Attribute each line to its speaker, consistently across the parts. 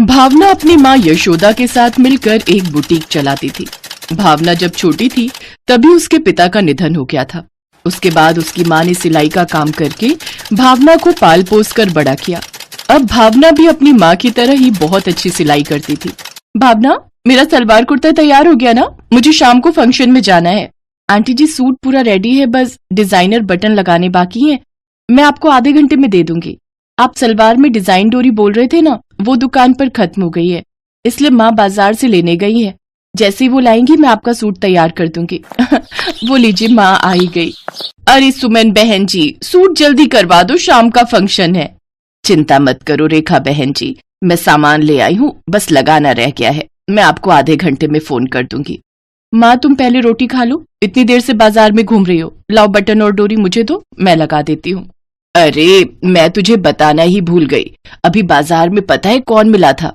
Speaker 1: भावना अपनी माँ यशोदा के साथ मिलकर एक बुटीक चलाती थी। भावना जब छोटी थी तभी उसके पिता का निधन हो गया था। उसके बाद उसकी माँ ने सिलाई का काम करके भावना को पाल पोस कर बड़ा किया। अब भावना भी अपनी माँ की तरह ही बहुत अच्छी सिलाई करती थी। भावना, मेरा सलवार कुर्ता तैयार हो गया ना? मुझे शाम को फंक्शन में जाना है। आंटी जी, सूट पूरा रेडी है, बस डिजाइनर बटन लगाने बाकी हैं। मैं आपको आधे घंटे में दे दूंगी। आप सलवार में डिजाइन डोरी बोल रहे थे ना, वो दुकान पर खत्म हो गई है, इसलिए माँ बाजार से लेने गई है। जैसे ही वो लाएंगी मैं आपका सूट तैयार कर दूंगी। वो लीजिए, माँ आई गई। अरे सुमन बहन जी, सूट जल्दी करवा दो, शाम का फंक्शन है। चिंता मत करो रेखा बहन जी, मैं सामान ले आई हूँ, बस लगाना रह गया है। मैं आपको आधे घंटे में फोन कर दूंगी। माँ, तुम पहले रोटी खा लो, इतनी देर से बाजार में घूम रही हो। लाओ बटन और डोरी मुझे दो, मैं लगा देती हूँ। अरे मैं तुझे बताना ही भूल गई, अभी बाजार में पता है कौन मिला था?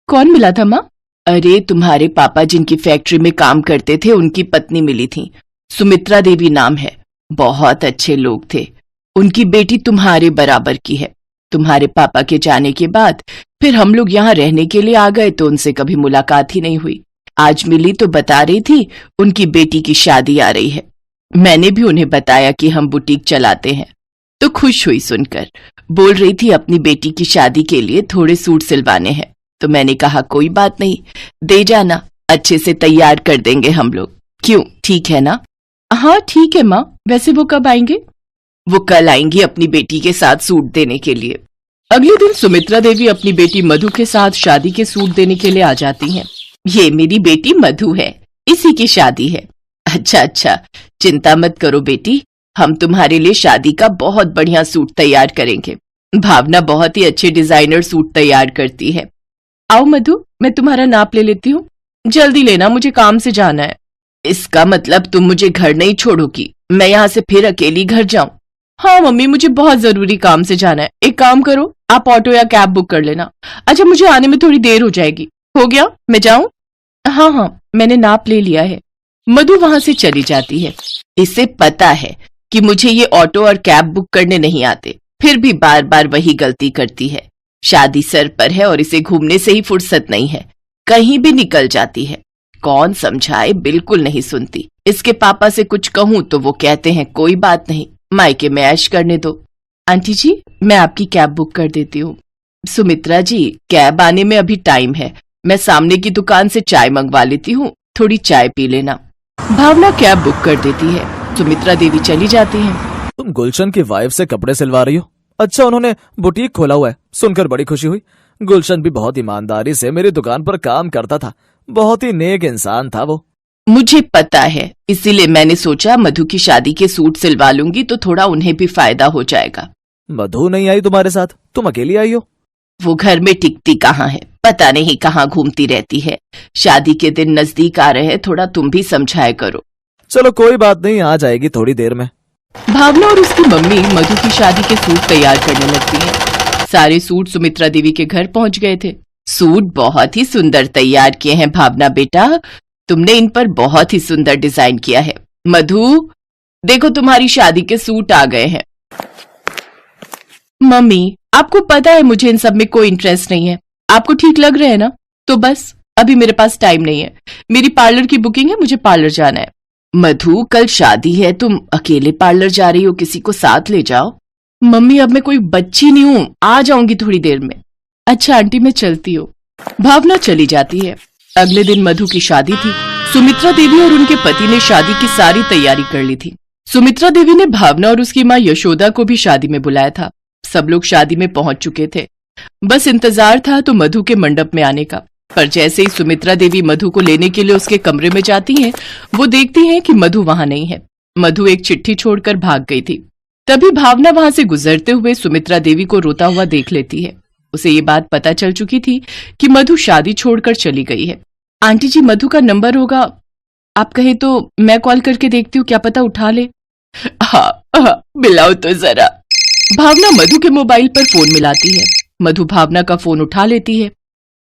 Speaker 1: कौन मिला था माँ? अरे तुम्हारे पापा जिनकी फैक्ट्री में काम करते थे, उनकी पत्नी मिली थी। सुमित्रा देवी नाम है, बहुत अच्छे लोग थे। उनकी बेटी तुम्हारे बराबर की है। तुम्हारे पापा के जाने के बाद फिर हम लोग यहाँ रहने के लिए आ गए तो उनसे कभी मुलाकात ही नहीं हुई। आज मिली तो बता रही थी उनकी बेटी की शादी आ रही है। मैंने भी उन्हें बताया कि हम बुटीक चलाते हैं, तो खुश हुई सुनकर। बोल रही थी अपनी बेटी की शादी के लिए थोड़े सूट सिलवाने हैं। तो मैंने कहा कोई बात नहीं, दे जाना, अच्छे से तैयार कर देंगे हम लोग। क्यों, ठीक है ना? हाँ ठीक है माँ। वैसे वो कब आएंगे? वो कल आएंगी अपनी बेटी के साथ सूट देने के लिए। अगले दिन सुमित्रा देवी अपनी बेटी मधु के साथ शादी के सूट देने के लिए आ जाती हैं। ये मेरी बेटी मधु है, इसी की शादी है। अच्छा, चिंता मत करो बेटी, हम तुम्हारे लिए शादी का बहुत बढ़िया सूट तैयार करेंगे। भावना बहुत ही अच्छे डिजाइनर सूट तैयार करती है। आओ मधु, मैं तुम्हारा नाप ले लेती हूँ। जल्दी लेना, मुझे काम से जाना है। इसका मतलब तुम मुझे घर नहीं छोड़ोगी? मैं यहाँ से फिर अकेली घर जाऊं? हाँ मम्मी, मुझे बहुत जरूरी काम से जाना है। एक काम करो, आप ऑटो या कैब बुक कर लेना। अच्छा, मुझे आने में थोड़ी देर हो जाएगी। हो गया, मैं जाऊं? हाँ, मैंने नाप ले लिया है। मधु वहां से चली जाती है। इसे पता है कि मुझे ये ऑटो और कैब बुक करने नहीं आते, फिर भी बार बार वही गलती करती है। शादी सर पर है और इसे घूमने से ही फुर्सत नहीं है, कहीं भी निकल जाती है। कौन समझाए, बिल्कुल नहीं सुनती। इसके पापा से कुछ कहूं तो वो कहते हैं कोई बात नहीं, मायके में ऐश करने दो। आंटी जी, मैं आपकी कैब बुक कर देती हूँ। सुमित्रा जी, कैब आने में अभी टाइम है, मैं सामने की दुकान से चाय मंगवा लेती हूँ, थोड़ी चाय पी लेना। भावना कैब बुक कर देती है। सुमित्रा देवी चली जाती हैं।
Speaker 2: तुम गुलशन की वाइफ से कपड़े सिलवा रही हो? अच्छा, उन्होंने बुटीक खोला हुआ है, सुनकर बड़ी खुशी हुई। गुलशन भी बहुत ईमानदारी से मेरी दुकान पर काम करता था, बहुत ही नेक इंसान था वो।
Speaker 1: मुझे पता है, इसीलिए मैंने सोचा मधु की शादी के सूट सिलवा लूंगी तो थोड़ा उन्हें भी फायदा हो जाएगा।
Speaker 2: मधु नहीं आई तुम्हारे साथ? तुम अकेली आई हो?
Speaker 1: वो घर में टिकती कहाँ है, पता नहीं कहाँ घूमती रहती है। शादी के दिन नजदीक आ रहे हैं, थोड़ा तुम भी समझाया करो।
Speaker 2: चलो कोई बात नहीं, आ जाएगी थोड़ी देर में।
Speaker 1: भावना और उसकी मम्मी मधु की शादी के सूट तैयार करने लगती हैं। सारे सूट सुमित्रा देवी के घर पहुंच गए थे। सूट बहुत ही सुंदर तैयार किए हैं भावना बेटा, तुमने इन पर बहुत ही सुंदर डिजाइन किया है। मधु, देखो तुम्हारी शादी के सूट आ गए हैं। मम्मी, आपको पता है मुझे इन सब में कोई इंटरेस्ट नहीं है। आपको ठीक लग रहे हैं ना? तो बस अभी मेरे पास टाइम नहीं है, मेरी पार्लर की बुकिंग है, मुझे पार्लर जाना है। मधु, कल शादी है, तुम अकेले पार्लर जा रही हो, किसी को साथ ले जाओ। मम्मी, अब मैं कोई बच्ची नहीं हूँ, आ जाऊंगी थोड़ी देर में। अच्छा आंटी, मैं चलती हूँ। भावना चली जाती है। अगले दिन मधु की शादी थी। सुमित्रा देवी और उनके पति ने शादी की सारी तैयारी कर ली थी। सुमित्रा देवी ने भावना और उसकी माँ यशोदा को भी शादी में बुलाया था। सब लोग शादी में पहुंच चुके थे, बस इंतजार था तो मधु के मंडप में आने का। पर जैसे ही सुमित्रा देवी मधु को लेने के लिए उसके कमरे में जाती हैं, वो देखती हैं कि मधु वहां नहीं है। मधु एक चिट्ठी छोड़कर भाग गई थी। तभी भावना वहां से गुजरते हुए सुमित्रा देवी को रोता हुआ देख लेती है। उसे ये बात पता चल चुकी थी कि मधु शादी छोड़कर चली गई है। आंटी जी, मधु का नंबर होगा, आप कहे तो मैं कॉल करके देखती हूँ, क्या पता उठा ले। हाँ, मिलाओ तो जरा। भावना मधु के मोबाइल पर फोन मिलाती है। मधु भावना का फोन उठा लेती है।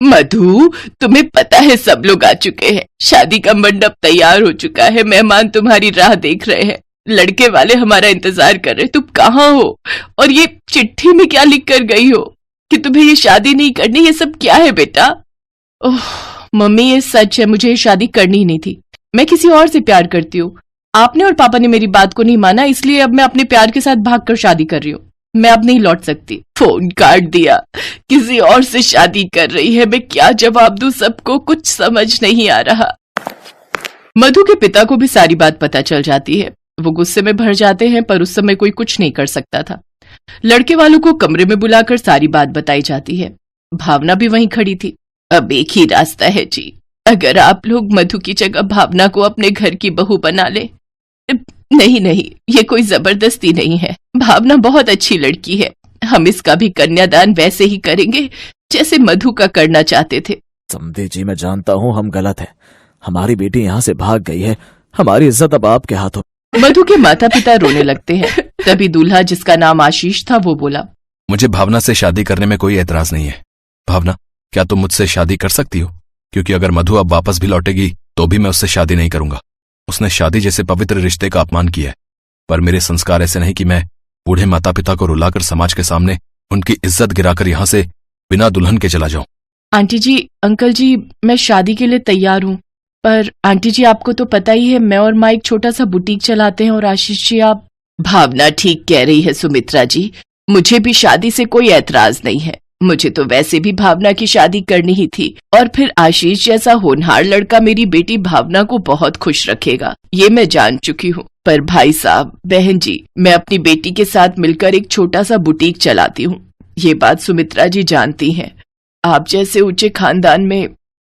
Speaker 1: मधु, तुम्हें पता है सब लोग आ चुके हैं, शादी का मंडप तैयार हो चुका है, मेहमान तुम्हारी राह देख रहे हैं, लड़के वाले हमारा इंतजार कर रहे, तुम कहाँ हो और ये चिट्ठी में क्या लिख कर गई हो? कि तुम्हें ये शादी नहीं करनी। ये सब क्या है बेटा? ओह मम्मी, ये सच है, मुझे ये शादी करनी ही नहीं थी। मैं किसी और से प्यार करती हूँ। आपने और पापा ने मेरी बात को नहीं माना, इसलिए अब मैं अपने प्यार के साथ भागकर शादी कर रही हूँ। मैं अब नहीं लौट सकती। फोन काट दिया, किसी और से शादी कर रही है। मैं क्या जवाब दूं सबको, कुछ समझ नहीं आ रहा। मधु के पिता को भी सारी बात पता चल जाती है। वो गुस्से में भर जाते हैं, पर उस समय कोई कुछ नहीं कर सकता था। लड़के वालों को कमरे में बुलाकर सारी बात बताई जाती है। भावना भी वहीं खड़ी थी। अब एक ही रास्ता है जी, अगर आप लोग मधु की जगह भावना को अपने घर की बहू बना ले। नहीं नहीं, ये कोई जबरदस्ती नहीं है। भावना बहुत अच्छी लड़की है। हम इसका भी कन्यादान वैसे ही करेंगे जैसे मधु का करना चाहते थे।
Speaker 2: समधी जी, मैं जानता हूँ हम गलत है। हमारी बेटी यहाँ से भाग गई है, हमारी इज्जत अब आपके हाथों।
Speaker 1: मधु के माता पिता रोने लगते हैं। तभी दूल्हा, जिसका नाम आशीष था, वो बोला,
Speaker 3: मुझे भावना से शादी करने में कोई एतराज नहीं है। भावना, क्या तुम मुझसे शादी कर सकती हो? क्योंकि अगर मधु अब वापस भी लौटेगी तो भी मैं उससे शादी नहीं करूंगा। उसने शादी जैसे पवित्र रिश्ते का अपमान किया है। पर मेरे संस्कार ऐसे नहीं कि मैं बूढ़े माता पिता को रुलाकर समाज के सामने उनकी इज्जत गिराकर यहाँ से बिना दुल्हन के चला जाऊं।
Speaker 1: आंटी जी, अंकल जी, मैं शादी के लिए तैयार हूँ। पर आंटी जी, आपको तो पता ही है, मैं और माँ एक छोटा सा बुटीक चलाते हैं। और आशीष जी, आप। भावना ठीक कह रही है सुमित्रा जी, मुझे भी शादी से कोई ऐतराज नहीं है। मुझे तो वैसे भी भावना की शादी करनी ही थी। और फिर आशीष जैसा होनहार लड़का मेरी बेटी भावना को बहुत खुश रखेगा, ये मैं जान चुकी हूँ। पर भाई साहब, बहन जी, मैं अपनी बेटी के साथ मिलकर एक छोटा सा बुटीक चलाती हूँ। ये बात सुमित्रा जी जानती हैं। आप जैसे ऊंचे खानदान में।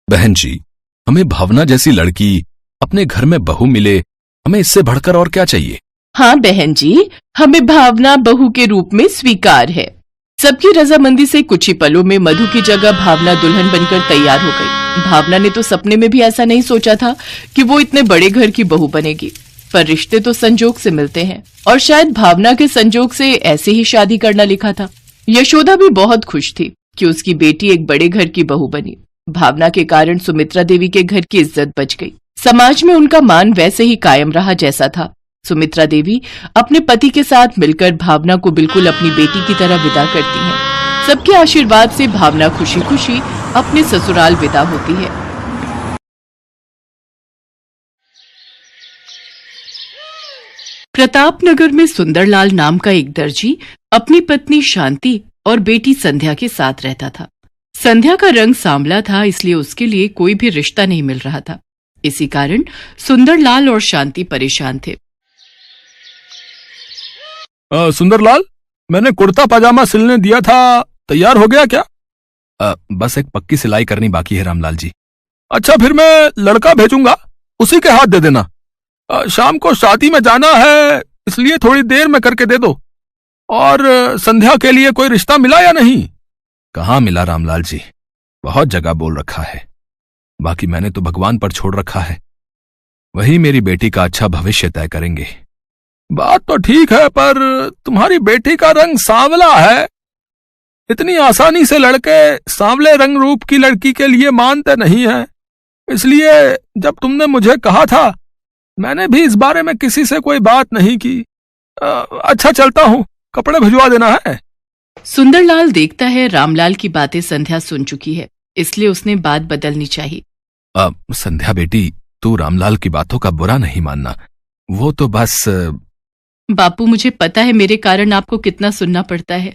Speaker 3: बहन जी, हमें भावना जैसी लड़की अपने घर में बहू मिले, हमें इससे बढ़कर और क्या चाहिए?
Speaker 1: हाँ बहन जी, हमें भावना बहू के रूप में स्वीकार है। सबकी रजामंदी से कुछ ही पलों में मधु की जगह भावना दुल्हन बनकर तैयार हो गई। भावना ने तो सपने में भी ऐसा नहीं सोचा था कि वो इतने बड़े घर की बहू बनेगी। पर रिश्ते तो संजोग से मिलते हैं, और शायद भावना के संजोग से ऐसे ही शादी करना लिखा था। यशोदा भी बहुत खुश थी कि उसकी बेटी एक बड़े घर की बहू बनी। भावना के कारण सुमित्रा देवी के घर की इज्जत बच गई। समाज में उनका मान वैसे ही कायम रहा जैसा था। सुमित्रा देवी अपने पति के साथ मिलकर भावना को बिल्कुल अपनी बेटी की तरह विदा करती हैं। सबके आशीर्वाद से भावना खुशी खुशी अपने ससुराल विदा होती है। प्रतापनगर में सुंदरलाल नाम का एक दर्जी अपनी पत्नी शांति और बेटी संध्या के साथ रहता था। संध्या का रंग सांवला था, इसलिए उसके लिए कोई भी रिश्ता नहीं मिल रहा था। इसी कारण सुंदरलाल और शांति परेशान थे।
Speaker 3: सुंदरलाल, मैंने कुर्ता पजामा सिलने दिया था, तैयार हो गया क्या? बस एक पक्की सिलाई करनी बाकी है रामलाल जी। अच्छा, फिर मैं लड़का भेजूंगा, उसी के हाथ दे देना। शाम को शादी में जाना है, इसलिए थोड़ी देर में करके दे दो। और संध्या के लिए कोई रिश्ता मिला या नहीं? कहाँ मिला रामलाल जी, बहुत जगह बोल रखा है। बाकी मैंने तो भगवान पर छोड़ रखा है, वही मेरी बेटी का अच्छा भविष्य तय करेंगे। बात तो ठीक है, पर तुम्हारी बेटी का रंग सांवला है। इतनी आसानी से लड़के सांवले रंग रूप की लड़की के लिए मानते नहीं हैं। इसलिए जब तुमने मुझे कहा था, मैंने भी इस बारे में किसी से कोई बात नहीं की। अच्छा, चलता हूँ, कपड़े भिजवा देना है।
Speaker 1: सुंदरलाल देखता है रामलाल की बातें संध्या सुन चुकी है, इसलिए उसने बात बदलनी चाहिए।
Speaker 3: संध्या बेटी, तू रामलाल की बातों का बुरा नहीं मानना, वो तो बस।
Speaker 1: बापू, मुझे पता है मेरे कारण आपको कितना सुनना पड़ता है।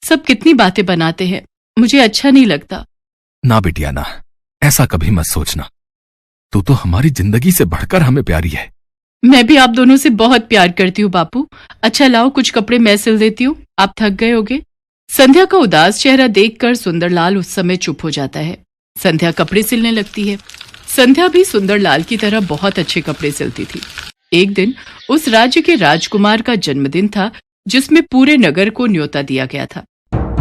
Speaker 1: सब कितनी बातें बनाते हैं, मुझे अच्छा नहीं लगता।
Speaker 3: ना बिटिया ना, ऐसा कभी मत सोचना। तू तो हमारी जिंदगी से बढ़कर हमें प्यारी है।
Speaker 1: मैं भी आप दोनों से बहुत प्यार करती हूँ बापू। अच्छा लाओ, कुछ कपड़े मैं सिल देती हूँ, आप थक गए होगे। संध्या का उदास चेहरा देखकर सुंदरलाल उस समय चुप हो जाता है। संध्या कपड़े सिलने लगती है। संध्या भी सुंदरलाल की तरह बहुत अच्छे कपड़े सिलती थी। एक दिन उस राज्य के राजकुमार का जन्मदिन था, जिसमें पूरे नगर को न्योता दिया गया था।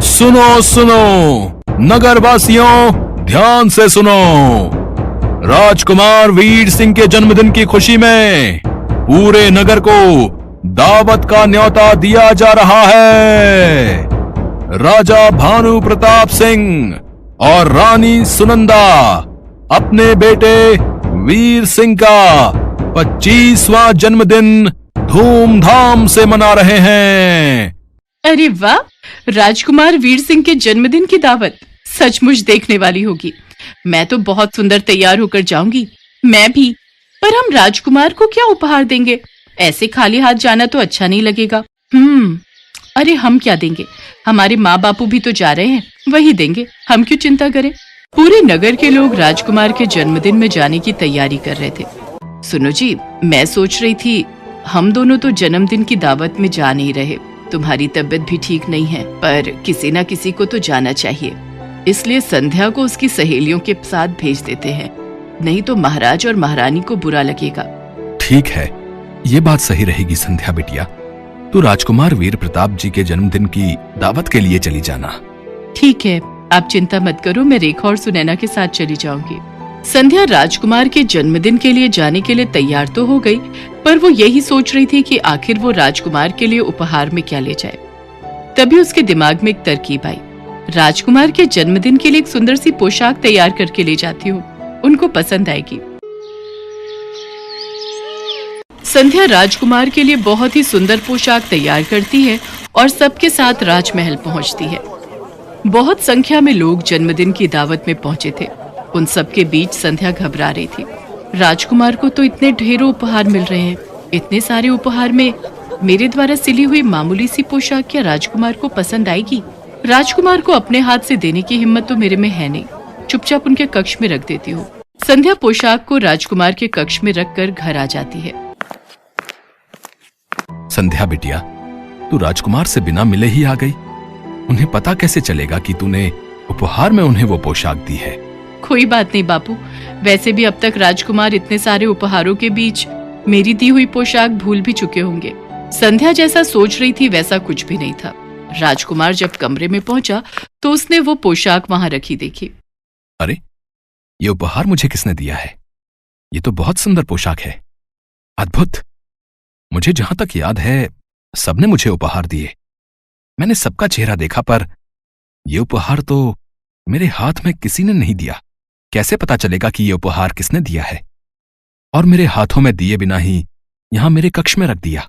Speaker 3: सुनो सुनो नगरवासियों, ध्यान से सुनो। राजकुमार वीर सिंह के जन्मदिन की खुशी में पूरे नगर को दावत का न्योता दिया जा रहा है। राजा भानु प्रताप सिंह और रानी सुनंदा अपने बेटे वीर सिंह का 25वां जन्मदिन धूमधाम से मना रहे हैं।
Speaker 1: अरे वाह, राजकुमार वीर सिंह के जन्मदिन की दावत सचमुच देखने वाली होगी। मैं तो बहुत सुंदर तैयार होकर जाऊंगी। मैं भी। पर हम राजकुमार को क्या उपहार देंगे? ऐसे खाली हाथ जाना तो अच्छा नहीं लगेगा। अरे हम क्या देंगे? हमारे माँ बापू भी तो जा रहे हैं, वही देंगे। हम क्यों चिंता करें? पूरे नगर के लोग राजकुमार के जन्मदिन में जाने की तैयारी कर रहे थे। सुनो जी, मैं सोच रही थी हम दोनों तो जन्मदिन की दावत में जा नहीं रहे। तुम्हारी तबीयत भी ठीक नहीं है, पर किसी ना किसी को तो जाना चाहिए। इसलिए संध्या को उसकी सहेलियों के साथ भेज देते हैं, नहीं तो महाराज और महारानी को बुरा लगेगा।
Speaker 3: ठीक है, ये बात सही रहेगी संध्या बिटिया। तू राजकुमार वीर प्रताप जी के जन्मदिन की दावत के लिए चली जाना।
Speaker 1: ठीक है, आप चिंता मत करो, मैं रेखा और सुनैना के साथ चली जाऊंगी। संध्या राजकुमार के जन्मदिन के लिए जाने के लिए तैयार तो हो गई, पर वो यही सोच रही थी कि आखिर वो राजकुमार के लिए उपहार में क्या ले जाए। तभी उसके दिमाग में एक तरकीब आई। राजकुमार के जन्मदिन के लिए एक सुंदर सी पोशाक तैयार करके ले जाती हूँ, उनको पसंद आएगी। संध्या राजकुमार के लिए बहुत ही सुंदर पोशाक तैयार करती है और सबके साथ राजमहल पहुंचती है। बहुत संख्या में लोग जन्मदिन की दावत में पहुंचे थे। उन सबके बीच संध्या घबरा रही थी। राजकुमार को तो इतने ढेरों उपहार मिल रहे हैं, इतने सारे उपहार में मेरे द्वारा सिली हुई मामूली सी पोशाक क्या राजकुमार को पसंद आएगी? राजकुमार को अपने हाथ से देने की हिम्मत तो मेरे में है नहीं। चुपचाप उनके कक्ष में रख देती हूँ। संध्या पोशाक को राजकुमार के कक्ष में रखकर घर आ जाती है।
Speaker 3: संध्या बिटिया, तू राजकुमार से बिना मिले ही आ गई। उन्हें पता कैसे चलेगा कि तूने उपहार में उन्हें वो पोशाक दी है?
Speaker 1: कोई बात नहीं बापू, वैसे भी अब तक राजकुमार इतने सारे उपहारों के बीच मेरी दी हुई पोशाक भूल भी चुके होंगे। संध्या जैसा सोच रही थी वैसा कुछ भी नहीं था। राजकुमार जब कमरे में पहुंचा तो उसने वो पोशाक वहां रखी देखी।
Speaker 3: अरे, ये उपहार मुझे किसने दिया है? ये तो बहुत सुंदर पोशाक है, अद्भुत। मुझे जहां तक याद है सबने मुझे उपहार दिए। मैंने सबका चेहरा देखा, पर यह उपहार तो मेरे हाथ में किसी ने नहीं दिया। कैसे पता चलेगा कि यह उपहार किसने दिया है? और मेरे हाथों में दिए बिना ही यहां मेरे कक्ष में रख दिया।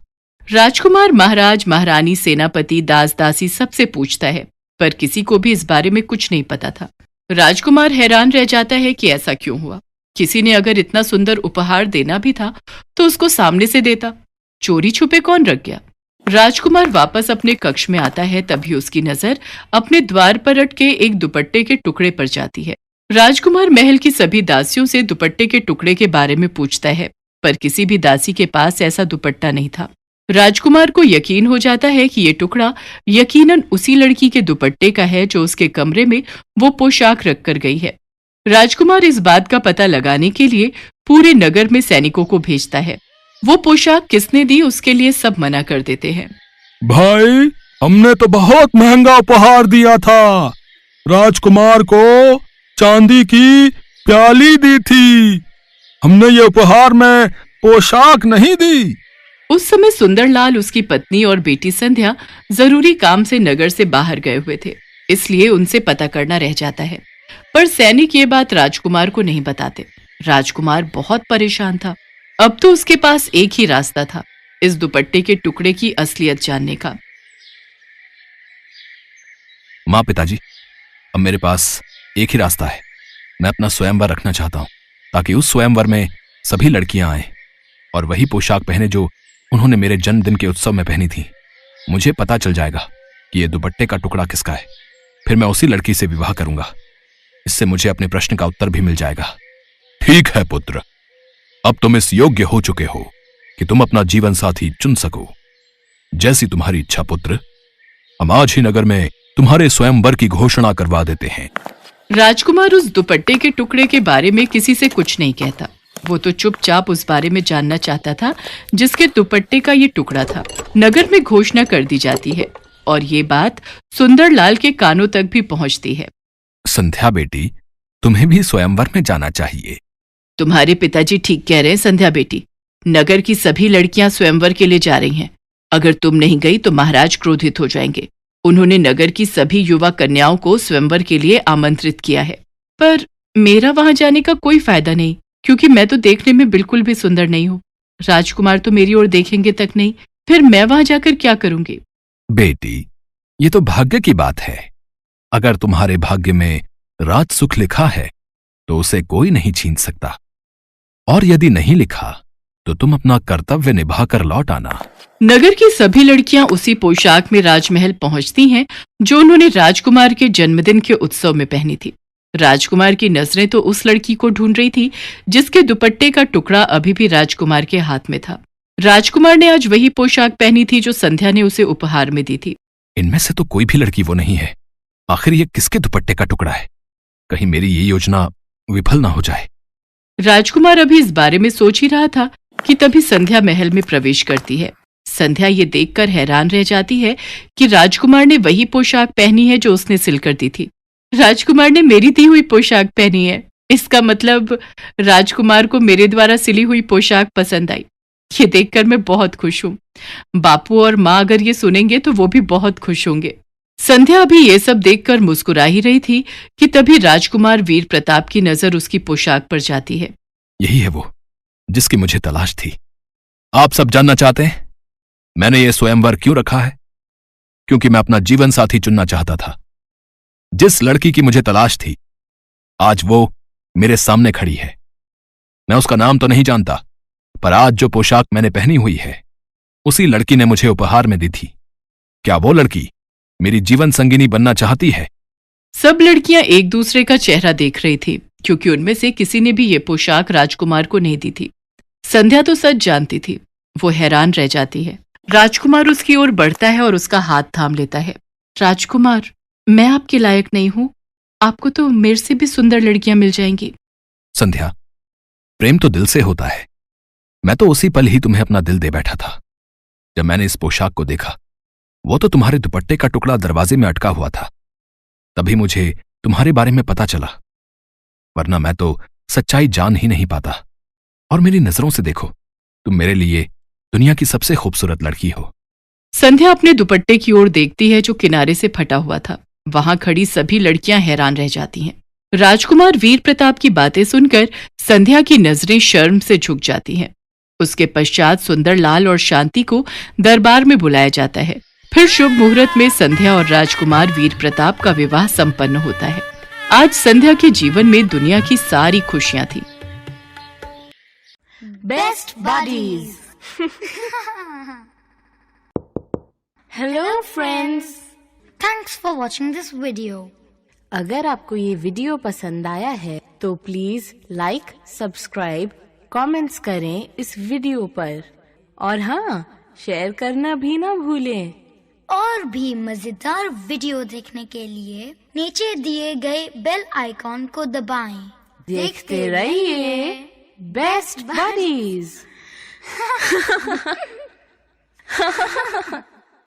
Speaker 1: राजकुमार महाराज, महारानी, सेनापति, दास दासी सबसे पूछता है, पर किसी को भी इस बारे में कुछ नहीं पता था। राजकुमार हैरान रह जाता है कि ऐसा क्यों हुआ। किसी ने अगर इतना सुंदर उपहार देना भी था तो उसको सामने से देता, चोरी छुपे कौन रख गया? राजकुमार वापस अपने कक्ष में आता है, तभी उसकी नजर अपने द्वार पर अटके एक दुपट्टे के टुकड़े पर जाती है। राजकुमार महल की सभी दासियों से दुपट्टे के टुकड़े के बारे में पूछता है, पर किसी भी दासी के पास ऐसा दुपट्टा नहीं था। राजकुमार को यकीन हो जाता है कि ये टुकड़ा यकीनन उसी लड़की के दुपट्टे का है जो उसके कमरे में वो पोशाक रख कर गई है। राजकुमार इस बात का पता लगाने के लिए पूरे नगर में सैनिकों को भेजता है। वो पोशाक किसने दी उसके लिए सब मना कर देते हैं।
Speaker 3: भाई, हमने तो बहुत महंगा उपहार दिया था। राजकुमार को चांदी की प्याली दी थी। हमने ये उपहार में पोशाक नहीं दी।
Speaker 1: उस समय सुंदरलाल, उसकी पत्नी और बेटी संध्या जरूरी काम से नगर से बाहर गए हुए थे, इसलिए उनसे पता करना रह जाता है। पर सैनिक ये बात राजकुमार को नहीं बताते। राजकुमार बहुत परेशान था। अब तो उसके पास एक ही रास्ता था, इस दुपट्टे के टुकड़े की असलियत जानने का।
Speaker 3: माँ, पिताजी, अब मेरे पास एक ही रास्ता है। मैं अपना स्वयंवर रखना चाहता हूँ, ताकि उस स्वयंवर में सभी लड़कियां आए और वही पोशाक पहने जो उन्होंने मेरे जन्मदिन के उत्सव में पहनी थी। मुझे पता चल जाएगा कि ये दुपट्टे का टुकड़ा किसका है। फिर मैं उसी लड़की से विवाह करूंगा। इससे मुझे अपने प्रश्न का उत्तर भी मिल जाएगा। ठीक है पुत्र, अब तुम इस योग्य हो चुके हो कि तुम अपना जीवन साथी चुन सको। जैसी तुम्हारी इच्छा पुत्र। हम आज ही नगर में तुम्हारे स्वयंवर की घोषणा करवा देते हैं।
Speaker 1: राजकुमार उस दुपट्टे के टुकड़े के बारे में किसी से कुछ नहीं कहता। वो तो चुपचाप उस बारे में जानना चाहता था जिसके दुपट्टे का ये टुकड़ा था। नगर में घोषणा कर दी जाती है और ये बात सुंदरलाल के कानों तक भी पहुंचती है।
Speaker 3: संध्या बेटी, तुम्हें भी स्वयंवर में जाना चाहिए।
Speaker 1: तुम्हारे पिताजी ठीक कह रहे हैं संध्या बेटी। नगर की सभी लड़कियां स्वयंवर के लिए जा रही हैं। अगर तुम नहीं गई तो महाराज क्रोधित हो जाएंगे। उन्होंने नगर की सभी युवा कन्याओं को स्वयंवर के लिए आमंत्रित किया है। पर मेरा वहां जाने का कोई फायदा नहीं, क्योंकि मैं तो देखने में बिल्कुल भी सुंदर नहीं हूँ। राजकुमार तो मेरी ओर देखेंगे तक नहीं, फिर मैं वहां जाकर क्या करूंगी?
Speaker 3: बेटी, ये तो भाग्य की बात है। अगर तुम्हारे भाग्य में राज सुख लिखा है तो उसे कोई नहीं छीन सकता, और यदि नहीं लिखा तो तुम अपना कर्तव्य निभाकर लौट आना।
Speaker 1: नगर की सभी लड़कियां उसी पोशाक में राजमहल पहुंचती हैं जो उन्होंने राजकुमार के जन्मदिन के उत्सव में पहनी थी। राजकुमार की नजरें तो उस लड़की को ढूंढ रही थी जिसके दुपट्टे का टुकड़ा अभी भी राजकुमार के हाथ में था। राजकुमार ने आज वही पोशाक पहनी थी जो संध्या ने उसे उपहार में दी थी।
Speaker 3: इनमें से तो कोई भी लड़की वो नहीं है। आखिर ये किसके दुपट्टे का टुकड़ा है? कहीं मेरी ये योजना विफल ना हो जाए।
Speaker 1: राजकुमार अभी इस बारे में सोच ही रहा था कि तभी संध्या महल में प्रवेश करती है। संध्या ये देखकर हैरान रह जाती है कि राजकुमार ने वही पोशाक पहनी है जो उसने सिल कर दी थी। राजकुमार ने मेरी दी हुई पोशाक पहनी है, इसका मतलब राजकुमार को मेरे द्वारा सिली हुई पोशाक पसंद आई। ये देखकर मैं बहुत खुश हूँ। बापू और माँ अगर ये सुनेंगे तो वो भी बहुत खुश होंगे। संध्या अभी ये सब देखकर मुस्कुरा ही रही थी कि तभी राजकुमार वीर प्रताप की नजर उसकी पोशाक पर जाती है।
Speaker 3: यही है वो जिसकी मुझे तलाश थी। आप सब जानना चाहते हैं मैंने ये स्वयंवर क्यों रखा है? क्योंकि मैं अपना जीवन साथी चुनना चाहता था। जिस लड़की की मुझे तलाश थी आज वो मेरे सामने खड़ी है। मैं उसका नाम तो नहीं जानता, पर आज जो पोशाक मैंने पहनी हुई है उसी लड़की ने मुझे उपहार में दी थी। क्या वो लड़की मेरी जीवन संगिनी बनना चाहती है?
Speaker 1: सब लड़कियां एक दूसरे का चेहरा देख रही थी क्योंकि उनमें से किसी ने भी ये पोशाक राजकुमार को नहीं दी थी। संध्या तो सच जानती थी। वो हैरान रह जाती है। राजकुमार उसकी ओर बढ़ता है और उसका हाथ थाम लेता है। राजकुमार, मैं आपके लायक नहीं हूं। आपको तो मेरे से भी सुंदर लड़कियां मिल जाएंगी।
Speaker 3: संध्या, प्रेम तो दिल से होता है। मैं तो उसी पल ही तुम्हें अपना दिल दे बैठा था। जब मैंने इस पोशाक को देखा, वो तो तुम्हारे दुपट्टे का टुकड़ा दरवाजे में अटका हुआ था, तभी मुझे तुम्हारे बारे में पता चला, वरना मैं तो सच्चाई जान ही नहीं पाता। और मेरी नजरों से देखो, तुम मेरे लिए दुनिया की सबसे खूबसूरत लड़की हो।
Speaker 1: संध्या अपने दुपट्टे की ओर देखती है जो किनारे से फटा हुआ था। वहां खड़ी सभी लड़कियां हैरान रह जाती हैं। राजकुमार वीर प्रताप की बातें सुनकर संध्या की नजरें शर्म से झुक जाती हैं। उसके पश्चात सुंदरलाल और शांति को दरबार में बुलाया जाता है। फिर शुभ मुहूर्त में संध्या और राजकुमार वीर प्रताप का विवाह संपन्न होता है। आज संध्या के जीवन में दुनिया की सारी खुशियां थी।
Speaker 4: Best buddies. Hello friends. Thanks for watching this video.
Speaker 5: अगर आपको ये वीडियो पसंद आया है तो प्लीज लाइक, सब्सक्राइब, कमेंट्स करें इस वीडियो पर, और हाँ, शेयर करना भी ना भूलें।
Speaker 4: और भी मजेदार वीडियो देखने के लिए नीचे दिए गए बेल आइकॉन को दबाएं।
Speaker 5: देखते रहिए बेस्ट बडीज।